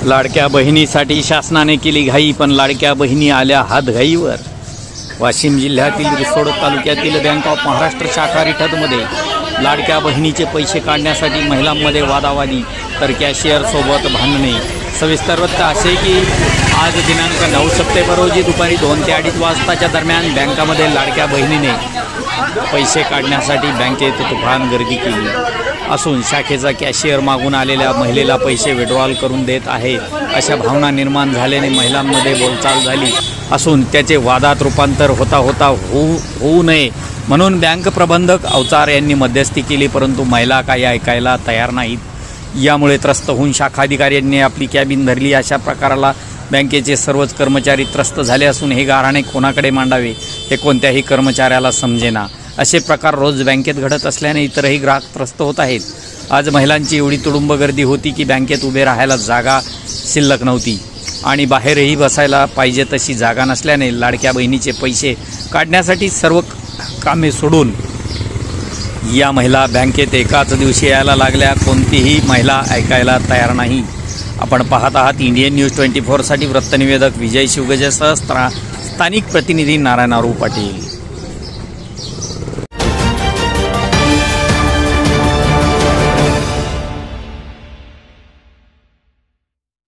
लाडक्या बहिणीसाठी शासनाने केली घाई, पण लाडक्या बहिणी आल्या हातघाईवर। वाशिम जिल्ह्यातील रिसोड तालुक्यातील बँक ऑफ महाराष्ट्र शाखा रिठतमध्ये लाडक्या बहिणीचे पैसे काढण्यासाठी महिलांमध्ये वादावादी, तर कॅशियर सोबत भांडणे। सविस्तर वृत्त असे की आज दिनांक 9 सप्टेंबर रोजी दुपारी 2 ते 2:30 वाजताच्या दरम्यान बँकामध्ये लाडक्या बहिणीने पैसे काढण्यासाठी बँकेत तुफान गर्दी केली असून शाखेचा कॅशियर मागून आलेल्या महिलेला पैसे विड्रॉल करून देत आहे अशा भावना निर्माण झाल्याने महिलांमध्ये बोलचाल झाली असून त्याचे वादात रूपांतर होऊ नये म्हणून बँक प्रबंधक अवचार यांनी मध्यस्थी केली, परंतु महिला काही ऐकायला तयार नाहीत। यामुळे त्रस्त होऊन शाखाधिकाऱ्यांनी आपली कॅबिन धरली। अशा प्रकाराला बँकेचे सर्वच कर्मचारी त्रस्त झाले असून हे गाऱ्हाणे कोणाकडे मांडावे हे कोणत्याही कर्मचाऱ्याला समजेना। असे प्रकार रोज बँकेत घडत असल्याने इतरही ग्राहक त्रस्त होत आहेत। आज महिलांची एवढी तुडुंब गर्दी होती की बँकेत उभे राहायला जागा शिल्लक नव्हती आणि बाहेरही बसायला पाहिजे तशी जागा नसल्याने लाडक्या बहिणीचे पैसे काढण्यासाठी सर्व कामे सोडून या महिला बँकेत एकाच दिवशी यायला लागल्या। कोणतीही महिला ऐकायला तयार नाही। आपण पाहत आहात इंडियन न्यूज 24 साठी वृत्तनिवेदक विजय शिवगजेसह स्थानिक प्रतिनिधी नारायण पाटील।